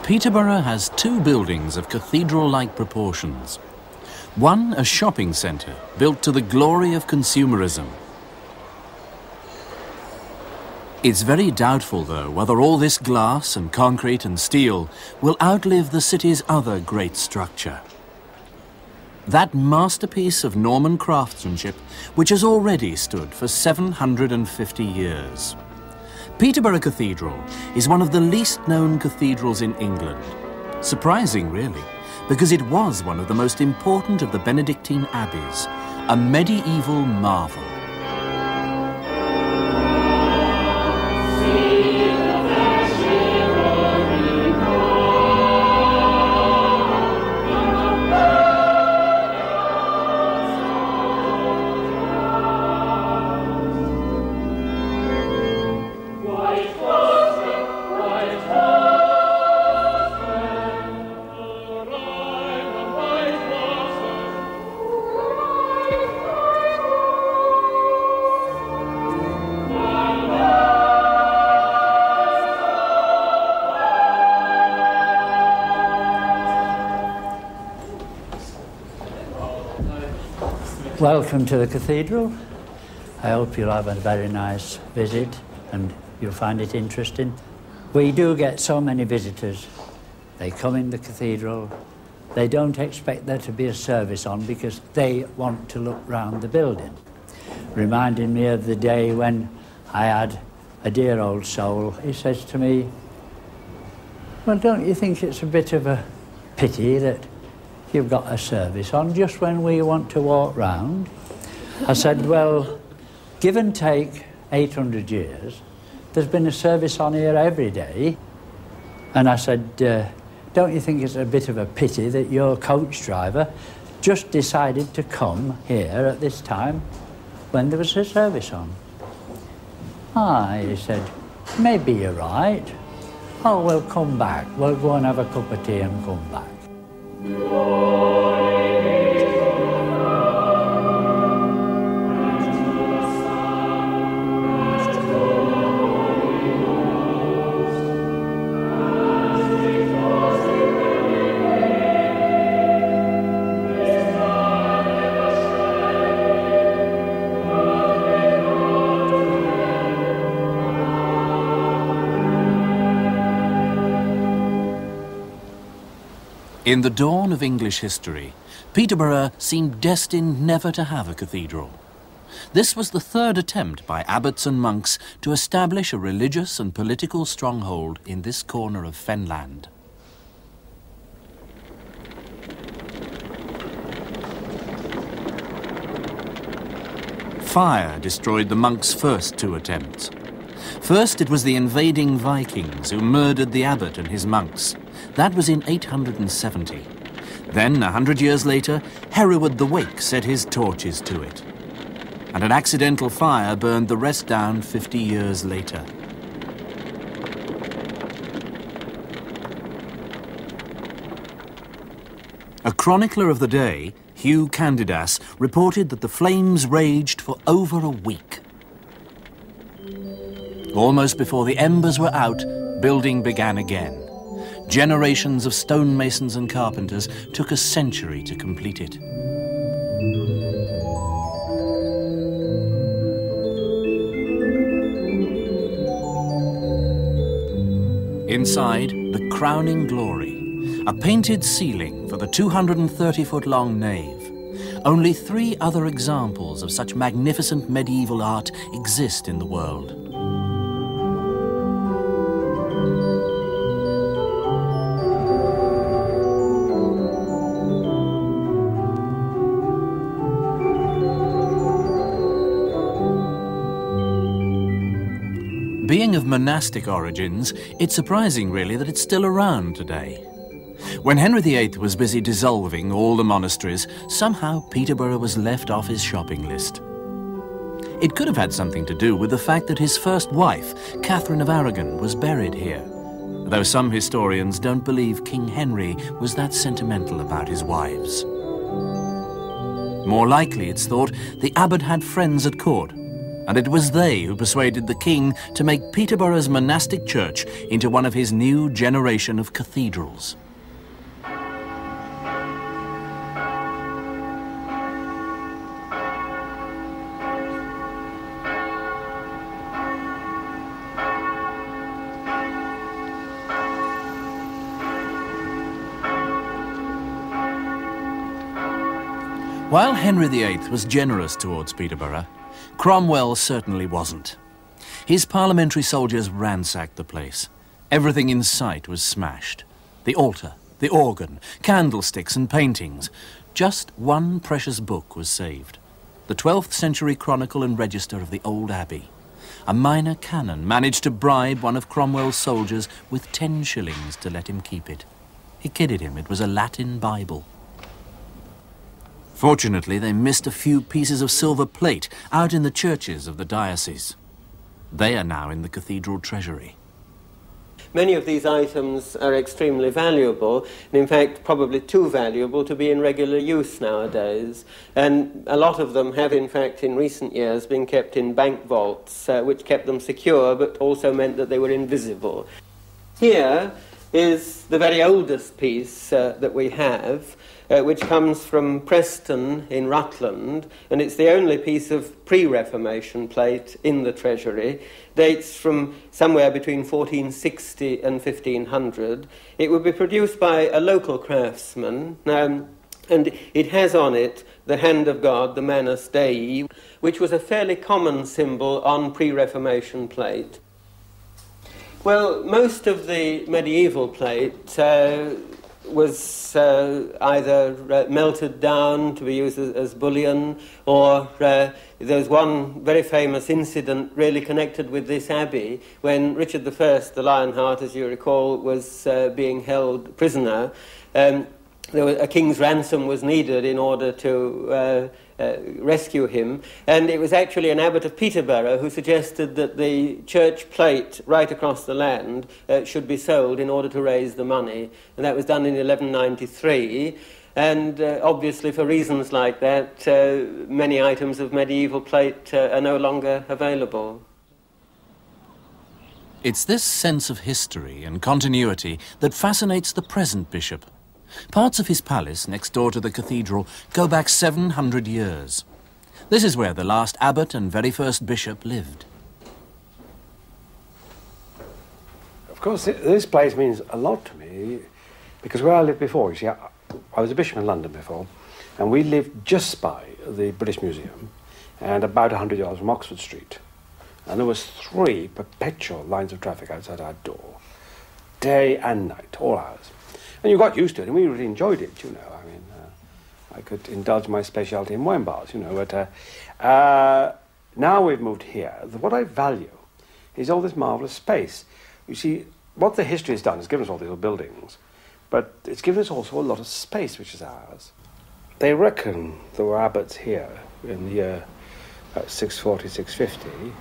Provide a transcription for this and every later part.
Peterborough has two buildings of cathedral-like proportions. One, a shopping centre, built to the glory of consumerism. It's very doubtful, though, whether all this glass and concrete and steel will outlive the city's other great structure. That masterpiece of Norman craftsmanship, which has already stood for 750 years. Peterborough Cathedral is one of the least known cathedrals in England. Surprising, really, because it was one of the most important of the Benedictine abbeys, a medieval marvel. Welcome to the cathedral. I hope you'll have a very nice visit and you'll find it interesting. We do get so many visitors. They come in the cathedral. They don't expect there to be a service on because they want to look round the building. Reminding me of the day when I had a dear old soul. He says to me, well, don't you think it's a bit of a pity that you've got a service on just when we want to walk round? I said, well, give and take 800 years, there's been a service on here every day. And I said, don't you think it's a bit of a pity that your coach driver just decided to come here at this time when there was a service on? Ah, he said, maybe you're right. Oh, we'll come back. We'll go and have a cup of tea and come back. In the dawn of English history, Peterborough seemed destined never to have a cathedral. This was the third attempt by abbots and monks to establish a religious and political stronghold in this corner of Fenland. Fire destroyed the monks' first two attempts. First, it was the invading Vikings who murdered the abbot and his monks. That was in 870. Then, 100 years later, Hereward the Wake set his torches to it. And an accidental fire burned the rest down 50 years later. A chronicler of the day, Hugh Candidas, reported that the flames raged for over a week. Almost before the embers were out, building began again. Generations of stonemasons and carpenters took a century to complete it. Inside, the crowning glory, a painted ceiling for the 230-foot-long nave. Only 3 other examples of such magnificent medieval art exist in the world. Being of monastic origins, it's surprising really that it's still around today. When Henry VIII was busy dissolving all the monasteries, somehow Peterborough was left off his shopping list. It could have had something to do with the fact that his first wife, Catherine of Aragon, was buried here, though some historians don't believe King Henry was that sentimental about his wives. More likely, it's thought, the abbot had friends at court, and it was they who persuaded the king to make Peterborough's monastic church into one of his new generation of cathedrals. While Henry VIII was generous towards Peterborough, Cromwell certainly wasn't. His parliamentary soldiers ransacked the place. Everything in sight was smashed. The altar, the organ, candlesticks and paintings. Just one precious book was saved. The 12th century Chronicle and Register of the old abbey. A minor canon managed to bribe one of Cromwell's soldiers with 10 shillings to let him keep it. He kidded him, it was a Latin Bible. Fortunately, they missed a few pieces of silver plate out in the churches of the diocese. They are now in the cathedral treasury. Many of these items are extremely valuable, and in fact probably too valuable to be in regular use nowadays. And a lot of them have in fact in recent years been kept in bank vaults, which kept them secure but also meant that they were invisible. Here is the very oldest piece that we have, which comes from Preston in Rutland, and it's the only piece of pre-Reformation plate in the treasury. Dates from somewhere between 1460 and 1500. It would be produced by a local craftsman, and it has on it the hand of God, the Manus Dei, which was a fairly common symbol on pre-Reformation plate. Well, most of the medieval plate was either melted down to be used as bullion, or there's one very famous incident really connected with this abbey when Richard I, the Lionheart, as you recall, was being held prisoner. A king's ransom was needed in order to rescue him, and it was actually an abbot of Peterborough who suggested that the church plate right across the land should be sold in order to raise the money, and that was done in 1193. And obviously for reasons like that, many items of medieval plate are no longer available. It's this sense of history and continuity that fascinates the present bishop. Parts of his palace, next door to the cathedral, go back 700 years. This is where the last abbot and very first bishop lived. Of course, this place means a lot to me, because where I lived before, you see, I was a bishop in London before, and we lived just by the British Museum, and about 100 yards from Oxford Street. And there was 3 perpetual lines of traffic outside our door, day and night, all hours. And you got used to it, and we really enjoyed it, you know. I mean, I could indulge my specialty in wine bars, you know. But now we've moved here, what I value is all this marvellous space. You see, what the history has done is given us all these little buildings, but it's given us also a lot of space, which is ours. They reckon there were abbots here in the year 640, 650.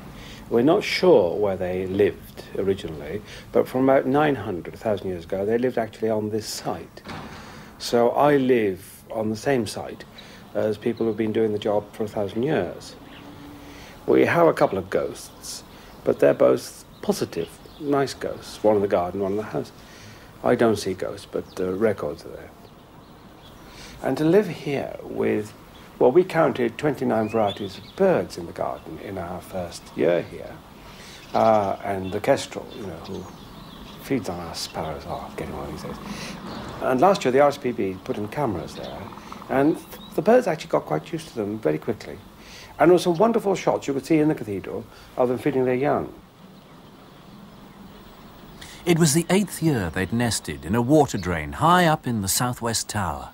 We're not sure where they lived originally, but from about 900, 1,000 years ago, they lived actually on this site. So I live on the same site as people who've been doing the job for 1,000 years. We have a couple of ghosts, but they're both positive, nice ghosts, one in the garden, one in the house. I don't see ghosts, but the records are there. And to live here with, well, we counted 29 varieties of birds in the garden in our first year here. And the kestrel, you know, who feeds on our sparrows, getting one of these days. And last year the RSPB put in cameras there, and the birds actually got quite used to them very quickly. And there were some wonderful shots you could see in the cathedral of them feeding their young. It was the 8th year they'd nested in a water drain high up in the southwest tower.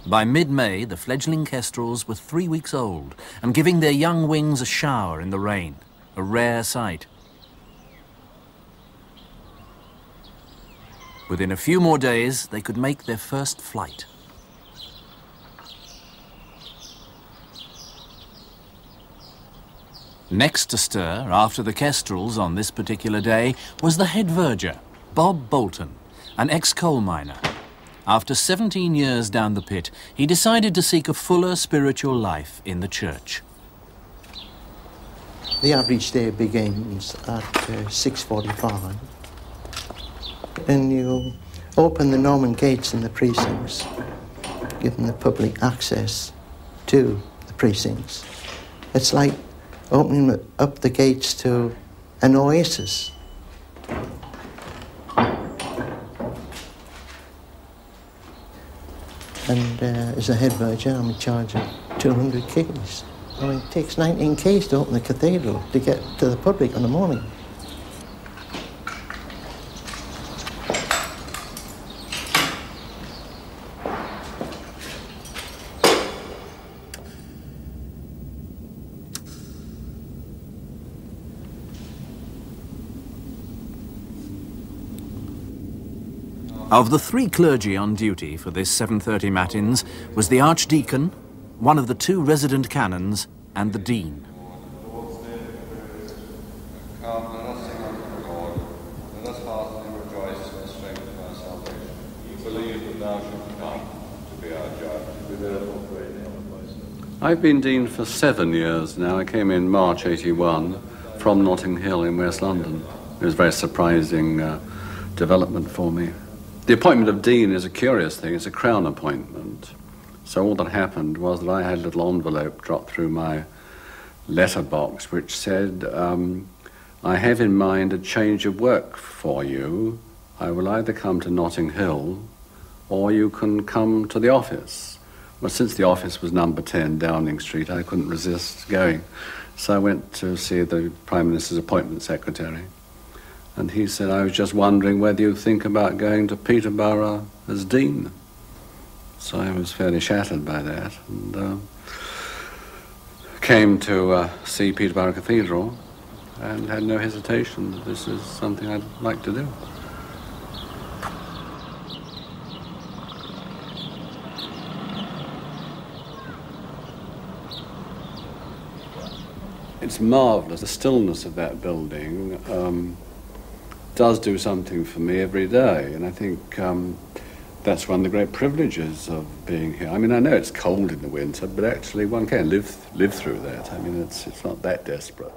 By mid-May, the fledgling kestrels were 3 weeks old and giving their young wings a shower in the rain, a rare sight. Within a few more days, they could make their first flight. Next to stir, after the kestrels on this particular day, was the head verger, Bob Bolton, an ex-coal miner. After 17 years down the pit, he decided to seek a fuller spiritual life in the church. The average day begins at 6:45, and you open the Norman gates in the precincts, giving the public access to the precincts. It's like opening up the gates to an oasis. And as a head verger, I'm in charge of 200 keys. I mean, it takes 19 keys to open the cathedral to get to the public in the morning. Of the three clergy on duty for this 7:30 matins was the Archdeacon, one of the two resident canons, and the Dean. I've been Dean for 7 years now. I came in March '81 from Notting Hill in West London. It was a very surprising development for me. The appointment of Dean is a curious thing. It's a Crown appointment. So all that happened was that I had a little envelope dropped through my letterbox which said, I have in mind a change of work for you. I will either come to Notting Hill or you can come to the office. Well, since the office was number 10 Downing Street, I couldn't resist going. So I went to see the Prime Minister's appointment secretary. And he said, I was just wondering whether you think about going to Peterborough as Dean. So I was fairly shattered by that, and came to see Peterborough Cathedral and had no hesitation that this is something I'd like to do. It's marvellous. The stillness of that building does do something for me every day, and I think that's one of the great privileges of being here. I mean, I know it's cold in the winter, but actually one can live through that. I mean, it's not that desperate.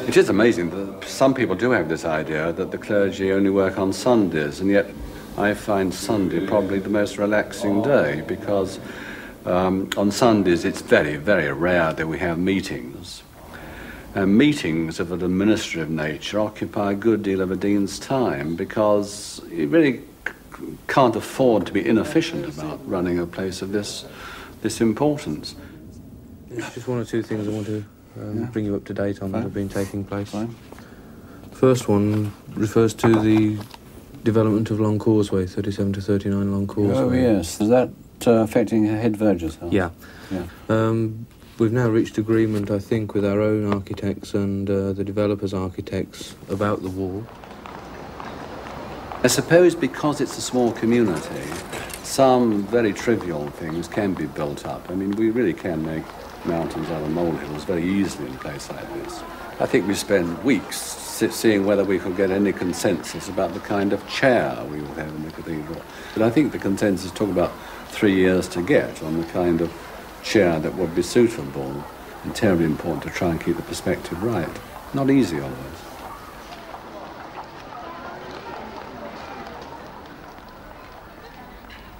It is amazing that some people do have this idea that the clergy only work on Sundays, and yet I find Sunday probably the most relaxing day, because on Sundays it's very, very rare that we have meetings. And meetings of an administrative nature occupy a good deal of a dean's time, because you really can't afford to be inefficient about running a place of this importance. There's just one or two things I want to bring you up to date on that have been taking place. Fine. First one refers to the development of Long Causeway, 37 to 39 Long Causeway. Oh, yes. Is that affecting head verger's house? Yeah. We've now reached agreement, I think, with our own architects and the developers' architects about the wall. I suppose because it's a small community, some very trivial things can be built up. I mean, we really can make mountains out of molehills very easily in a place like this. I think we spent weeks seeing whether we could get any consensus about the kind of chair we would have in the cathedral. But I think the consensus took about 3 years to get on the kind of chair that would be suitable, and terribly important to try and keep the perspective right. Not easy always.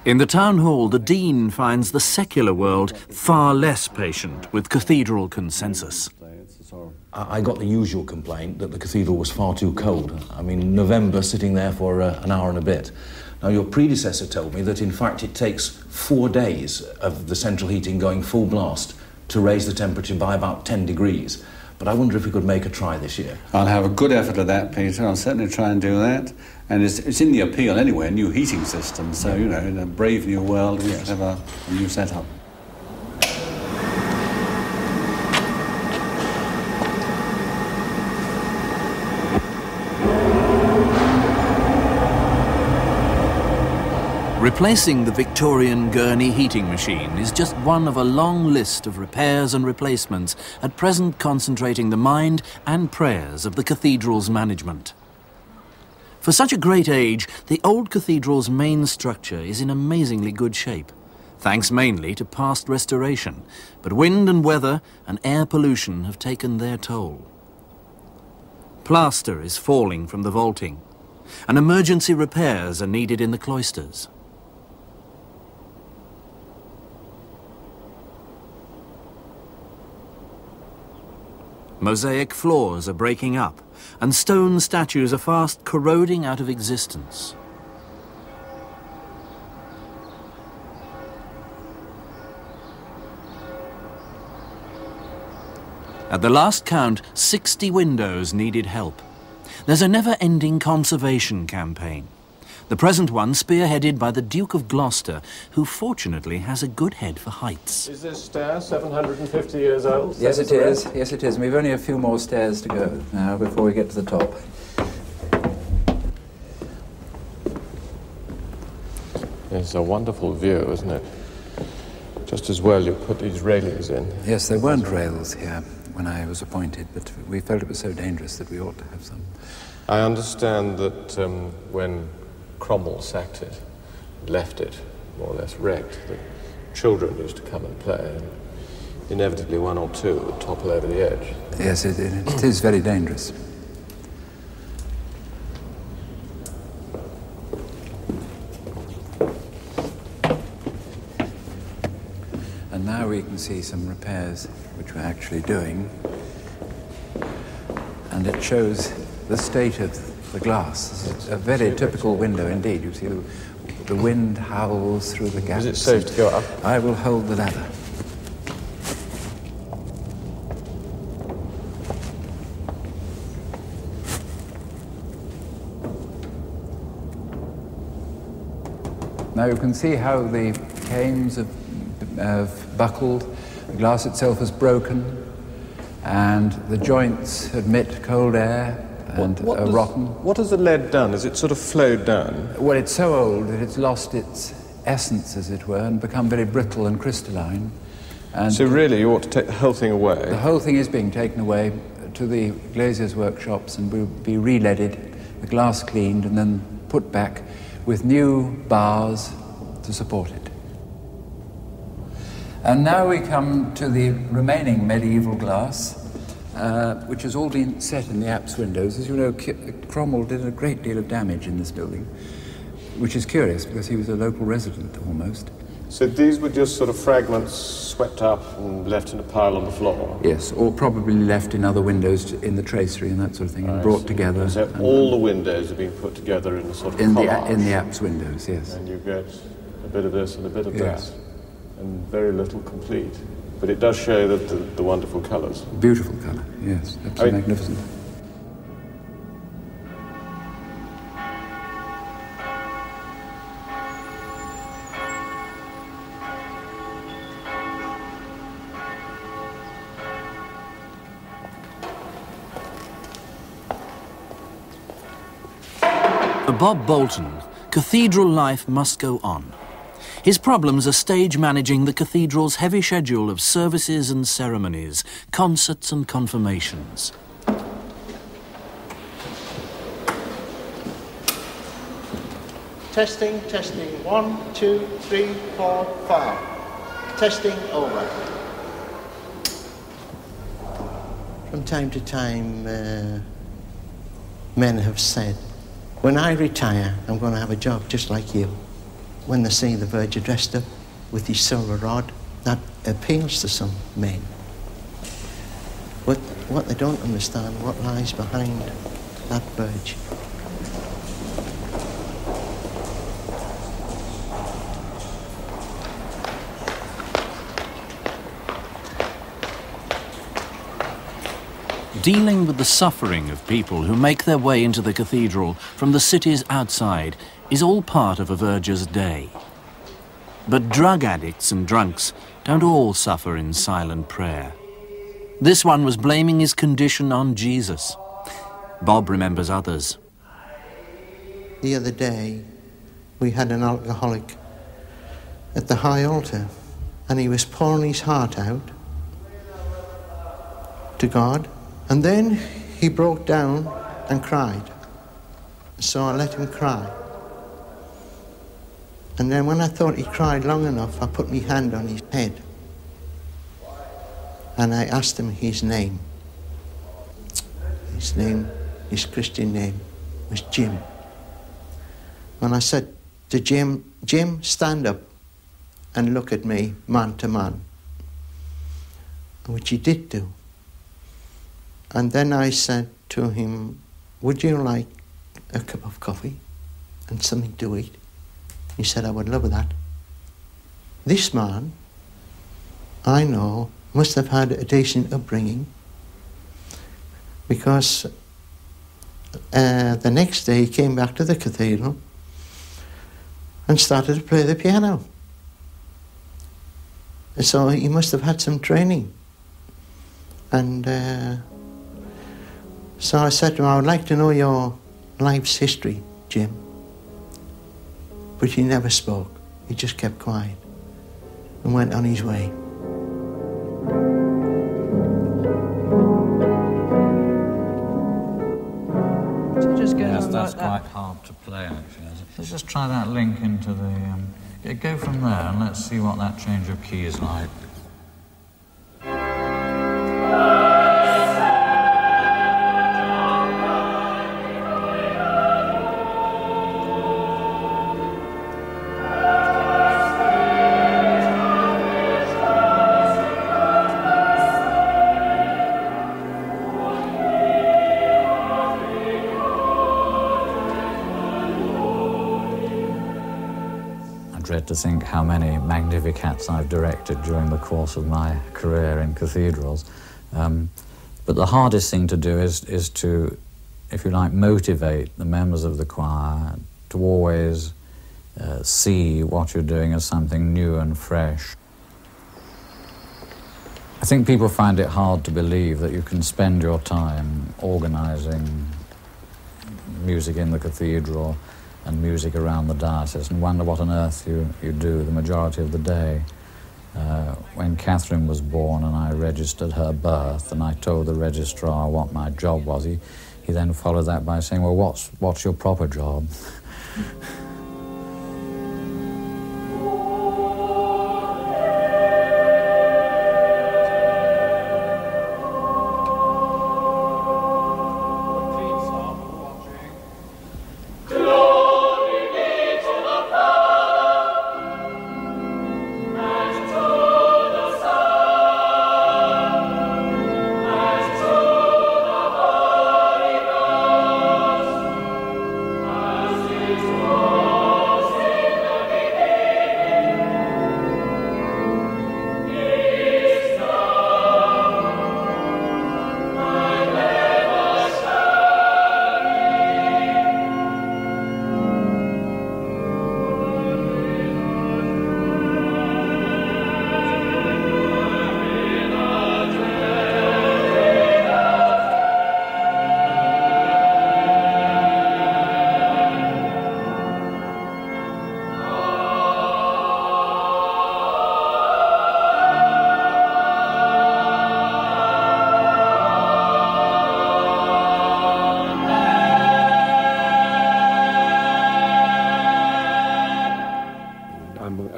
In the town hall, the Dean finds the secular world far less patient with cathedral consensus. I got the usual complaint that the cathedral was far too cold. I mean, November, sitting there for an hour and a bit. Now, your predecessor told me that, in fact, it takes 4 days of the central heating going full blast to raise the temperature by about 10 degrees. But I wonder if we could make a try this year. I'll have a good effort at that, Peter. I'll certainly try and do that. And it's in the appeal anyway, a new heating system. So, you know, in a brave new world, we have a new setup. Replacing the Victorian gurney heating machine is just one of a long list of repairs and replacements at present concentrating the mind and prayers of the cathedral's management. For such a great age, the old cathedral's main structure is in amazingly good shape, thanks mainly to past restoration, but wind and weather and air pollution have taken their toll. Plaster is falling from the vaulting, and emergency repairs are needed in the cloisters. Mosaic floors are breaking up, and stone statues are fast corroding out of existence. At the last count, 60 windows needed help. There's a never-ending conservation campaign. The present one spearheaded by the Duke of Gloucester, who fortunately has a good head for heights. Is this stair 750 years old? Yes, it is. Yes, it is. And we've only a few more stairs to go now before we get to the top. It's a wonderful view, isn't it? Just as well you put these railings in. Yes, there weren't rails here when I was appointed, but we felt it was so dangerous that we ought to have some. I understand that when Cromwell sacked it, left it more or less wrecked, the children used to come and play, and inevitably one or two would topple over the edge. Yes, it is very dangerous. And now we can see some repairs which we're actually doing, and it shows the state of the glass. It's a very typical window indeed. You see the wind howls through the gaps. Is it safe to go up? I will hold the ladder. Now you can see how the canes have buckled, the glass itself is broken, and the joints admit cold air and are rotten. What has the lead done? Has it sort of flowed down? Well, it's so old that it's lost its essence, as it were, and become very brittle and crystalline. And so really you ought to take the whole thing away? The whole thing is being taken away to the glazier's workshops and will be re-leaded, the glass cleaned, and then put back with new bars to support it. And now we come to the remaining medieval glass, which has all been set in the apse windows. As you know, Cromwell did a great deal of damage in this building, which is curious because he was a local resident almost. So these were just sort of fragments swept up and left in a pile on the floor? Yes, or probably left in other windows in the tracery and that sort of thing, and brought together. So all the windows have been put together in a sort of collage? In the apse windows, yes. And you get a bit of this and a bit of yes. that, and very little complete. But it does show that the wonderful colours. Beautiful colour, yes, absolutely magnificent. For Bob Bolton, cathedral life must go on. His problems are stage managing the cathedral's heavy schedule of services and ceremonies, concerts and confirmations. Testing, testing, 1, 2, 3, 4, 5. Testing over. From time to time, men have said, when I retire, I'm going to have a job just like you. When they see the Verger dressed up with his silver rod, that appeals to some men. But what they don't understand, what lies behind that Verge. Dealing with the suffering of people who make their way into the cathedral from the cities outside is all part of a verger's day. But drug addicts and drunks don't all suffer in silent prayer. This one was blaming his condition on Jesus. Bob remembers others. The other day, we had an alcoholic at the high altar, and he was pouring his heart out to God, and then he broke down and cried. So I let him cry. And then when I thought he cried long enough, I put my hand on his head and I asked him his name. His name, his Christian name, was Jim. When I said to Jim, "Jim, stand up and look at me, man to man," which he did do. And then I said to him, "Would you like a cup of coffee and something to eat?" He said, "I would love that." This man, I know, must have had a decent upbringing, because the next day he came back to the cathedral and started to play the piano. So he must have had some training. And so I said to him, "I would like to know your life's history, Jim." But he never spoke. He just kept quiet and went on his way. Yes, that's quite hard to play, actually. Let's just try that link into the... go from there and let's see what that change of key is like. To think how many Magnificats I've directed during the course of my career in cathedrals. But the hardest thing to do is to, if you like, motivate the members of the choir to always see what you're doing as something new and fresh. I think people find it hard to believe that you can spend your time organising music in the cathedral and music around the diocese, and wonder what on earth you do the majority of the day. When Catherine was born and I registered her birth and I told the registrar what my job was, he then followed that by saying, "Well, what's your proper job?"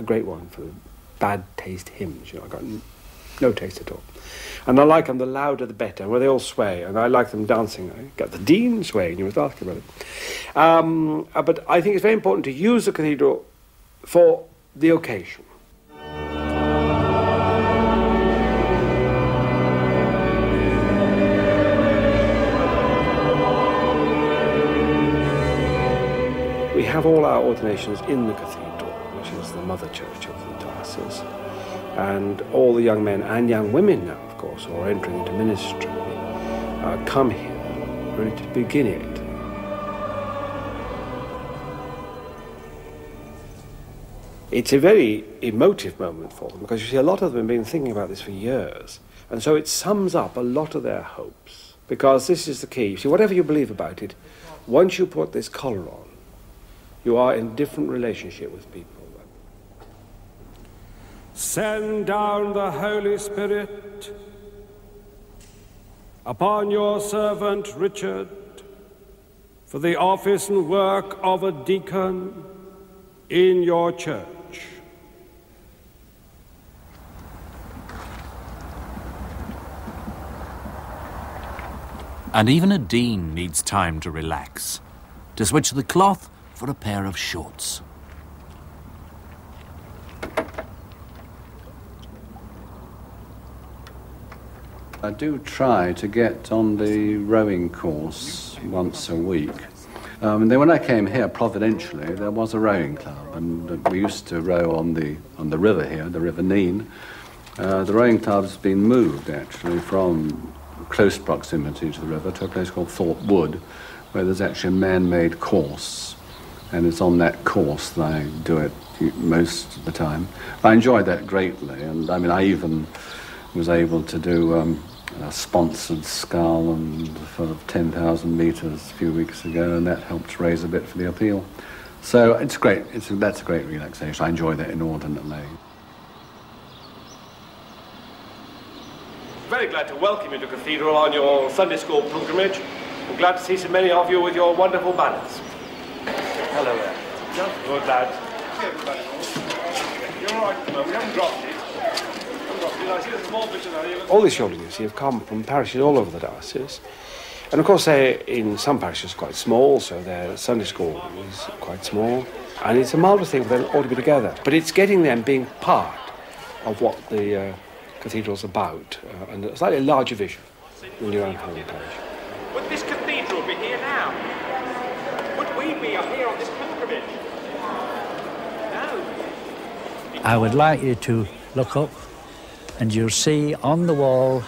Great one for bad taste hymns. You know, I've got no taste at all. And I like them, the louder the better, where they all sway, and I like them dancing. I got the Dean swaying, you must ask about it. But I think it's very important to use the cathedral for the occasion. We have all our ordinations in the cathedral, which is the mother church of the diocese. And all the young men and young women now, of course, who are entering into ministry, come here really to begin it. It's a very emotive moment for them, because you see a lot of them have been thinking about this for years. And so it sums up a lot of their hopes, because this is the key. You see, whatever you believe about it, once you put this collar on, You are in different relationship with people. Send down the Holy Spirit upon your servant Richard for the office and work of a deacon in your church. And even a dean needs time to relax, to switch the cloth for a pair of shorts. I do try to get on the rowing course once a week. And then when I came here, providentially, there was a rowing club, and we used to row on the river here, the River Nene. The rowing club's been moved, actually, from close proximity to the river to a place called Thorpe Wood, where there's actually a man-made course, and it's on that course that I do it most of the time. I enjoyed that greatly, and I mean, I even was able to do a sponsored scull and for 10,000 metres a few weeks ago, and that helped raise a bit for the appeal. So it's great. That's a great relaxation. I enjoy that inordinately. Very glad to welcome you to Cathedral on your Sunday school pilgrimage. I'm glad to see so many of you with your wonderful banners. Hello there. Good lad. You're all right, we haven't dropped it. All these children, you see, have come from parishes all over the diocese. And of course, they're in some parishes quite small, so their Sunday school is quite small. And it's a marvellous thing for them all to be together. But it's getting them being part of what the cathedral's about, and a slightly larger vision in your own family parish. Would this cathedral be here now? Would we be here on this pilgrimage? No. I would like you to look up, and you'll see on the wall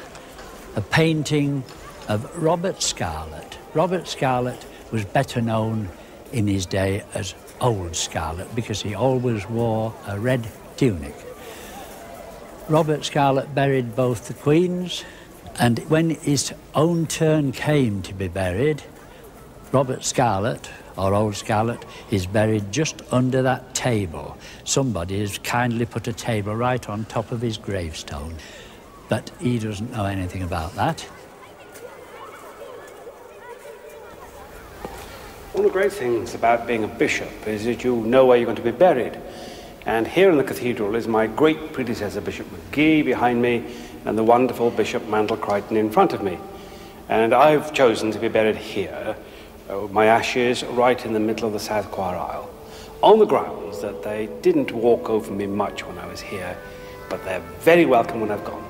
a painting of Robert Scarlett. Robert Scarlett was better known in his day as Old Scarlett because he always wore a red tunic. Robert Scarlett buried both the Queens, and when his own turn came to be buried, Robert Scarlett, or Old Scarlett, is buried just under that table. Somebody has kindly put a table right on top of his gravestone, but he doesn't know anything about that. One of the great things about being a bishop is that you know where you're going to be buried. And here in the cathedral is my great predecessor, Bishop McGee, behind me, and the wonderful Bishop Mantle Crichton in front of me. And I've chosen to be buried here, my ashes right in the middle of the south choir aisle, on the grounds that they didn't walk over me much when I was here, but they're very welcome when I've gone.